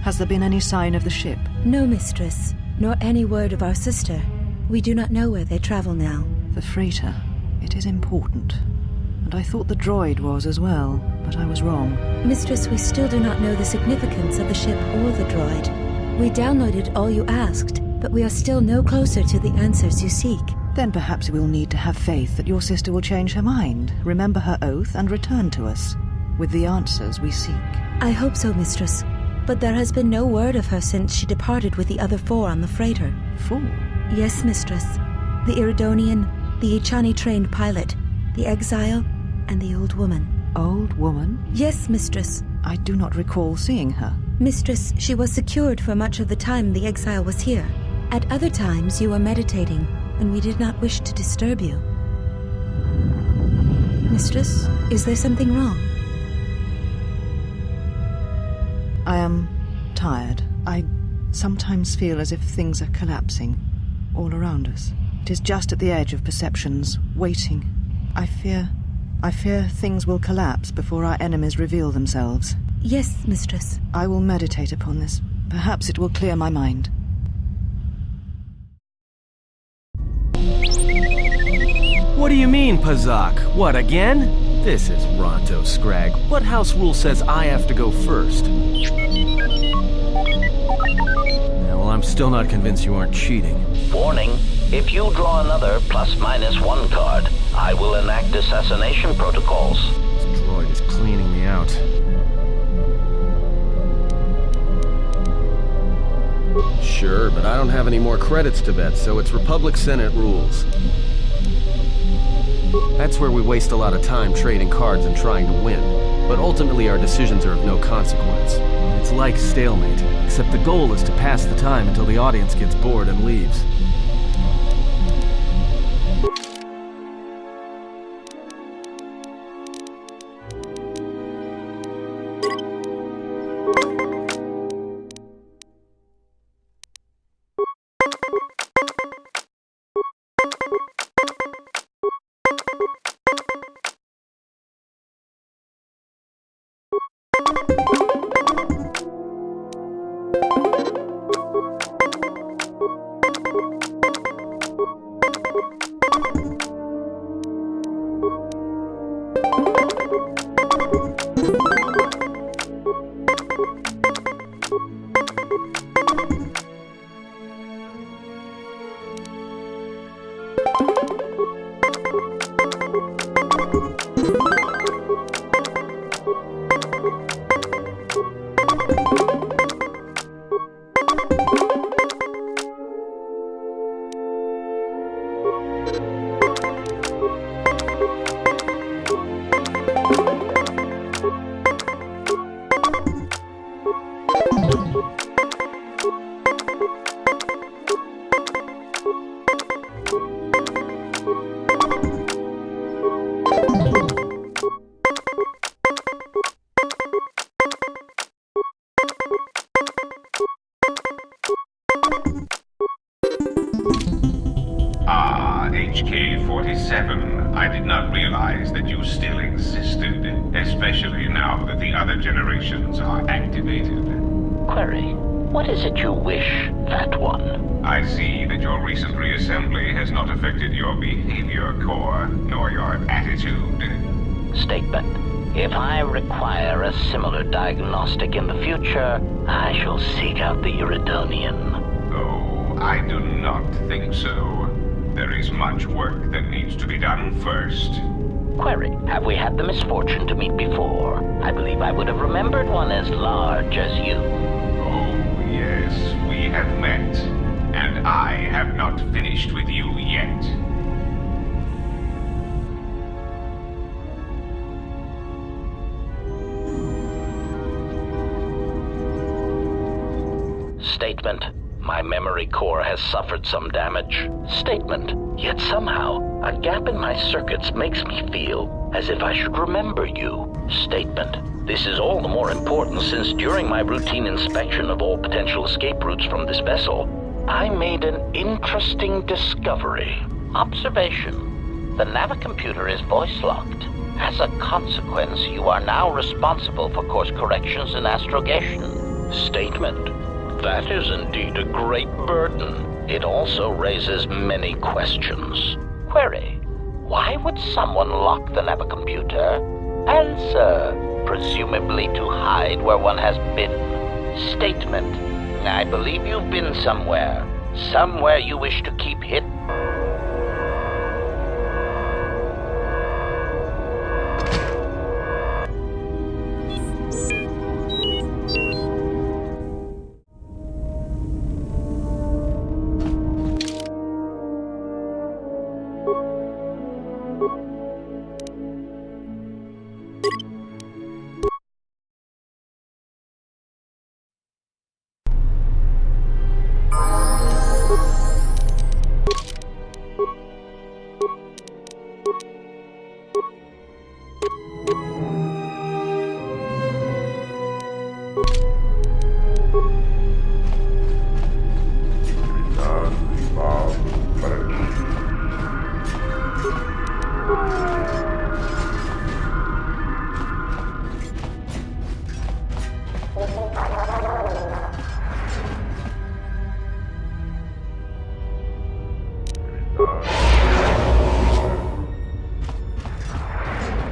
Has there been any sign of the ship? No, mistress, nor any word of our sister. We do not know where they travel now. The freighter. It is important. And I thought the droid was as well, but I was wrong. Mistress, we still do not know the significance of the ship or the droid. We downloaded all you asked, but we are still no closer to the answers you seek. Then perhaps we'll need to have faith that your sister will change her mind, remember her oath, and return to us with the answers we seek. I hope so, mistress. But there has been no word of her since she departed with the other 4 on the freighter. 4? Yes, mistress. The Iridonian, the Ichani-trained pilot, the exile, and the old woman. Old woman? Yes, mistress. I do not recall seeing her. Mistress, she was secured for much of the time the exile was here. At other times you were meditating, and we did not wish to disturb you. Mistress, is there something wrong? I am tired. I sometimes feel as if things are collapsing all around us. It is just at the edge of perceptions, waiting. I fear things will collapse before our enemies reveal themselves. Yes, mistress. I will meditate upon this. Perhaps it will clear my mind. What do you mean, Pazak? What, again? This is Ronto Scrag. What house rule says I have to go first? Yeah, well, I'm still not convinced you aren't cheating. Warning, if you draw another ±1 card, I will enact assassination protocols. This droid is cleaning me out. Sure, but I don't have any more credits to bet, so it's Republic Senate rules. That's where we waste a lot of time trading cards and trying to win. But ultimately our decisions are of no consequence. It's like stalemate, except the goal is to pass the time until the audience gets bored and leaves. HK-47. I did not realize that you still existed, especially now that the other generations are activated. Query, what is it you wish, Fat One? I see that your recent reassembly has not affected your behavior core, nor your attitude. Statement. If I require a similar diagnostic in the future, I shall seek out the Iridonian. Oh, I do not think so. There is much work that needs to be done first. Query, have we had the misfortune to meet before? I believe I would have remembered one as large as you. Oh, yes, we have met. And I have not finished with you yet. Statement. My memory core has suffered some damage. Statement. Yet somehow, a gap in my circuits makes me feel as if I should remember you. Statement. This is all the more important since during my routine inspection of all potential escape routes from this vessel, I made an interesting discovery. Observation. The navicomputer is voice-locked. As a consequence, you are now responsible for course corrections and astrogation. Statement. That is indeed a great burden. It also raises many questions. Query. Why would someone lock the navicomputer? Answer. Presumably to hide where one has been. Statement. I believe you've been somewhere. Somewhere you wish to keep hidden.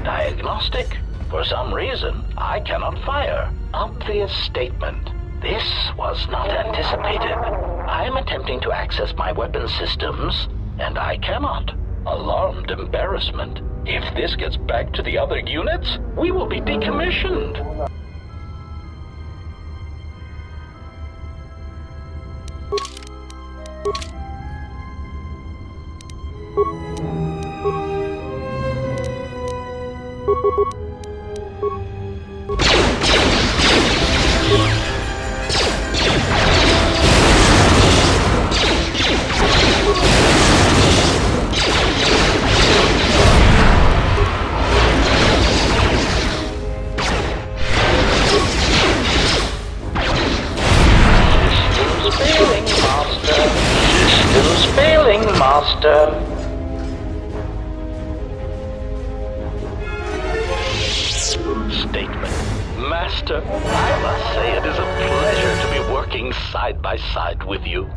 Diagnostic? For some reason, I cannot fire. Obvious statement. This was not anticipated. I am attempting to access my weapon systems, and I cannot. Alarmed embarrassment. If this gets back to the other units, we will be decommissioned. Statement. Master, I must say it is a pleasure to be working side by side with you.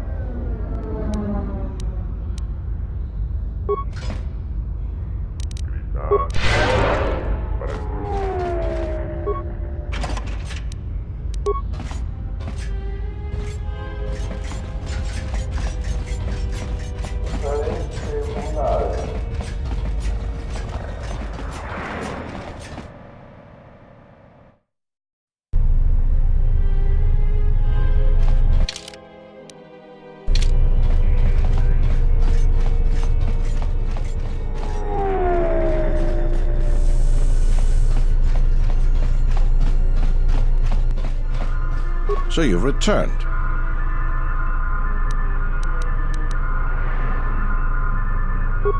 So you've returned.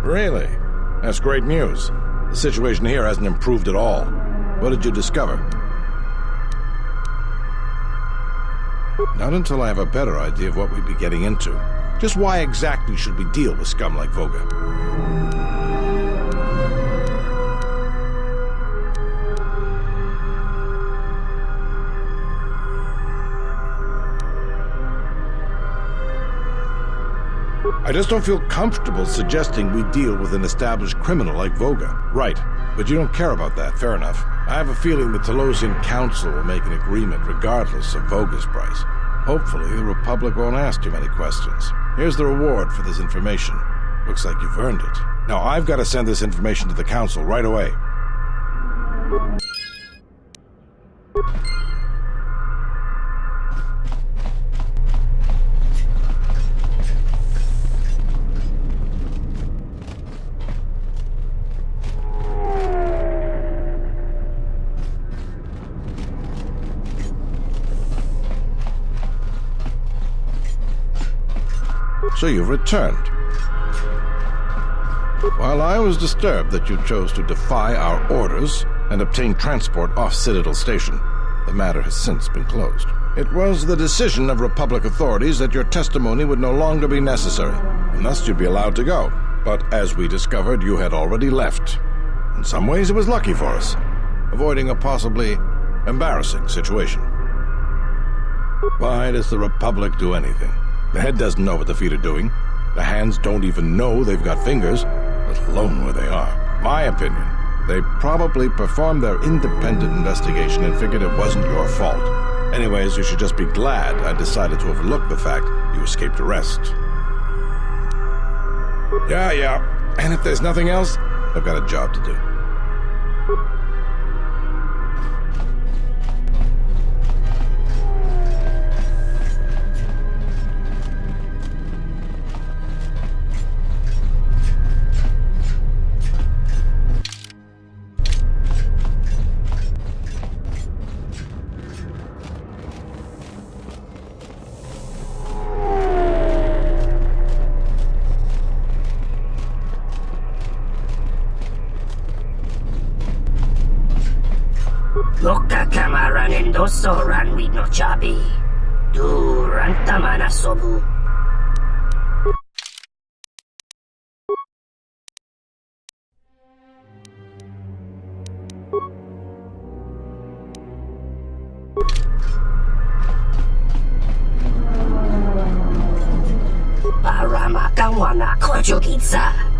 Really? That's great news. The situation here hasn't improved at all. What did you discover? Not until I have a better idea of what we'd be getting into. Just why exactly should we deal with scum like Voga? I just don't feel comfortable suggesting we deal with an established criminal like Voga. Right, but you don't care about that, fair enough. I have a feeling the Telosian Council will make an agreement regardless of Voga's price. Hopefully, the Republic won't ask too many questions. Here's the reward for this information. Looks like you've earned it. Now, I've got to send this information to the Council right away. So you've returned. While I was disturbed that you chose to defy our orders and obtain transport off Citadel Station, the matter has since been closed. It was the decision of Republic authorities that your testimony would no longer be necessary, and thus you'd be allowed to go. But as we discovered, you had already left. In some ways, it was lucky for us, avoiding a possibly embarrassing situation. Why does the Republic do anything? The head doesn't know what the feet are doing. The hands don't even know they've got fingers, let alone where they are. My opinion, they probably performed their independent investigation and figured it wasn't your fault. Anyways, you should just be glad I decided to overlook the fact you escaped arrest. Yeah. And if there's nothing else, I've got a job to do. Loka kamaran endosoran we no chabi. Durantamana sobu. Parama kawana kojokitsa.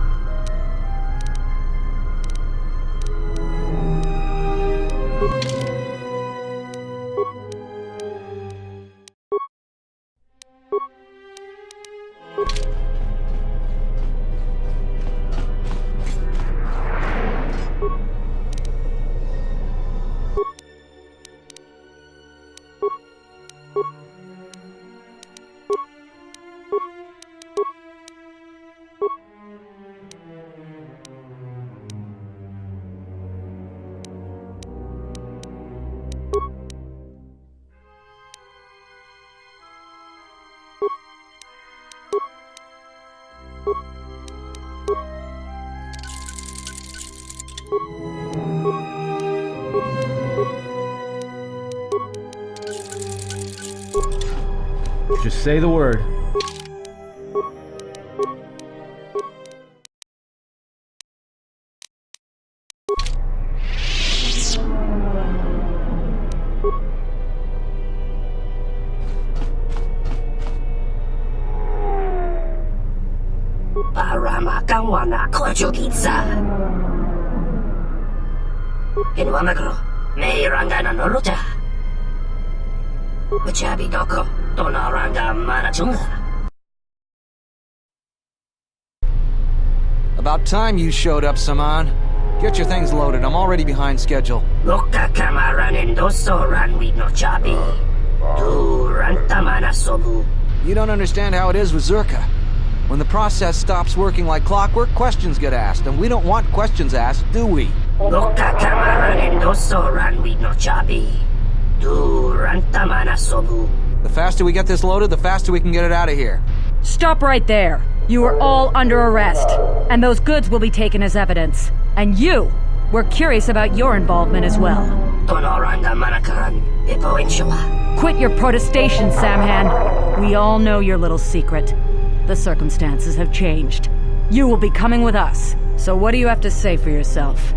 Just say the word. Parama kawana kojokitsa. Inwamakro, meiranga na noluta. Uchabi doko, tonaranga manachunga. About time you showed up, Saman. Get your things loaded, I'm already behind schedule. Loka kamaran endosoran we no chabi. Durantamana sobu. You don't understand how it is with Zerka. When the process stops working like clockwork, questions get asked, and we don't want questions asked, do we? Loka kamaran endosoran we no chabi. Durantamana sobu. The faster we get this loaded, the faster we can get it out of here. Stop right there. You are all under arrest, and those goods will be taken as evidence. And you, we're curious about your involvement as well. Tonoranga manakan, ipo inshua. Quit your protestation, Samhan. We all know your little secret. The circumstances have changed. You will be coming with us. So what do you have to say for yourself?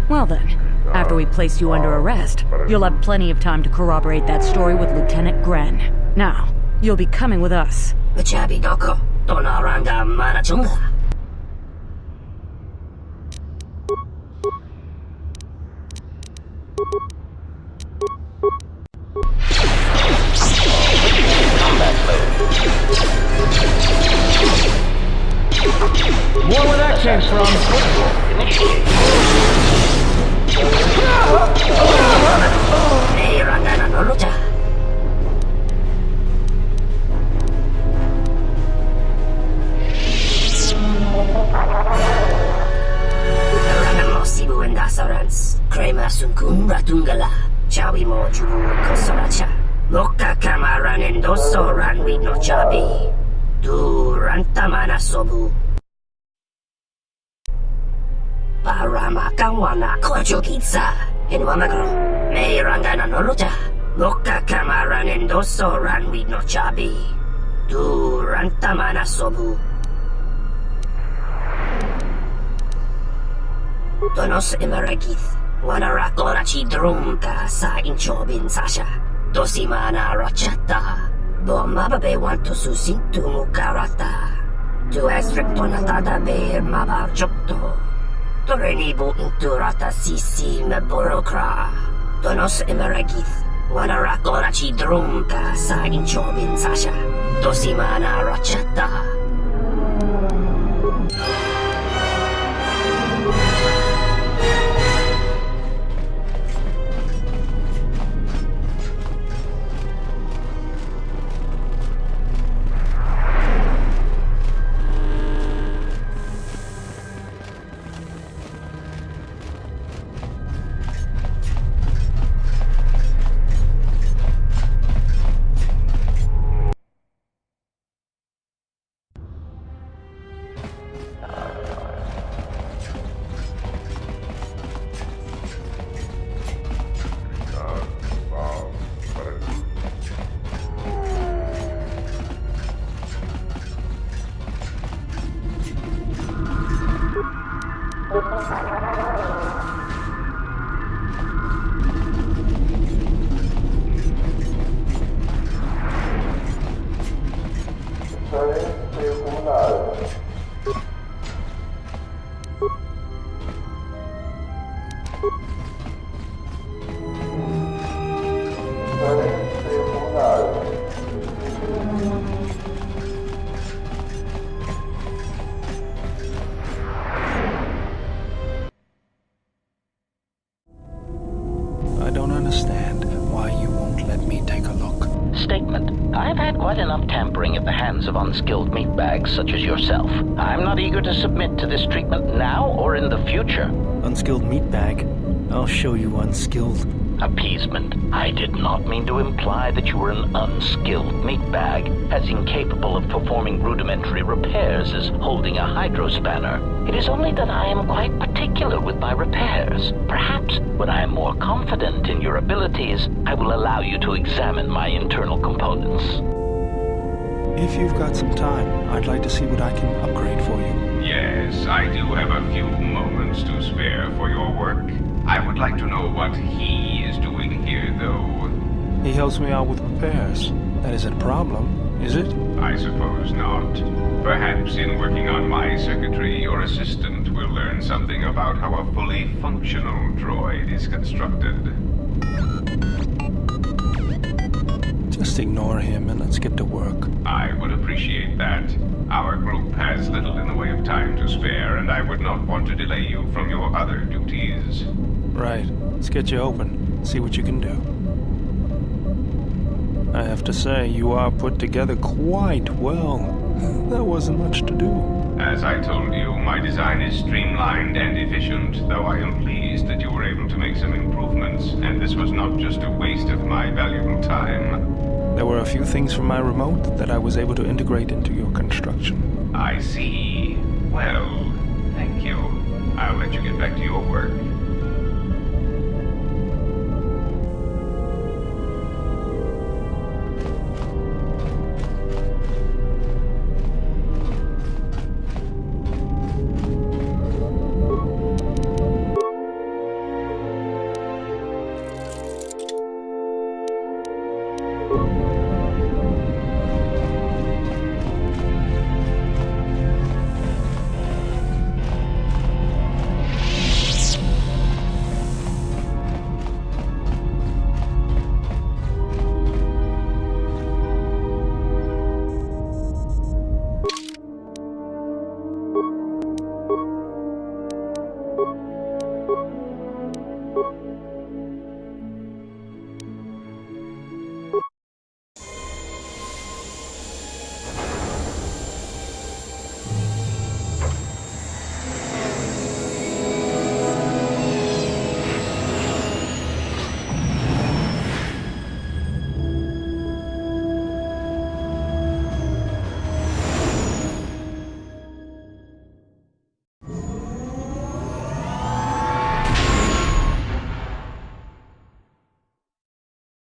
Well then, after we place you under arrest, you'll have plenty of time to corroborate that story with Lieutenant Gren. Now, you'll be coming with us. Uchabi doko, tonaranga manachunga. More where that came from. Meiranga na noluta. Ranamo sibu endasarans. Krema sunkun ratungala. Chawi mo jubu kosoracha. Loka kamaran endosoran we no chabi. Durantamana sobu. Parama kawana kojokitsa. Inwamakro, meiranga na noluta. Loka kamaran endosoran we no chabi. Durantamana sobu. Tonos Imeragith, Wanarako Rachi Drumta sa Inchobin Sasha, Dosimana Rachata, Bomababe want to susintu Mukarata, to Esrictonatada Be Maba Jokto, Torenibu Inturata Sisi Meborokra, Tonos Imeragith, Wanarako Rachi Drumta sa Inchobin Sasha, Dosimana Rachata. I don't understand why you won't let me take a look. Statement. I've had quite enough tampering at the hands of unskilled meatbags such as yourself. I'm not eager to submit to this treatment now or in the future. Unskilled meatbag? I'll show you unskilled. Appeasement. I did not mean to imply that you were an unskilled meatbag, as incapable of performing rudimentary repairs as holding a hydrospanner. It is only that I am quite particular with my repairs. Perhaps when I am more confident in your abilities, I will allow you to examine my internal components. If you've got some time, I'd like to see what I can upgrade for you. Yes, I do have a few moments to spare for your work. I would like to know what he is doing here, though. He helps me out with repairs. That isn't a problem, is it? I suppose not. Perhaps in working on my circuitry, your assistant will learn something about how a fully functional droid is constructed. Just ignore him and let's get to work. I would appreciate that. Our group has little in the way of time to spare, and I would not want to delay you from your other duties. Right. Let's get you open. See what you can do. I have to say, you are put together quite well. There wasn't much to do. As I told you, my design is streamlined and efficient, though I am pleased that you were able to make some improvements, and this was not just a waste of my valuable time. There were a few things from my remote that I was able to integrate into your construction. I see. Well, thank you. I'll let you get back to your work.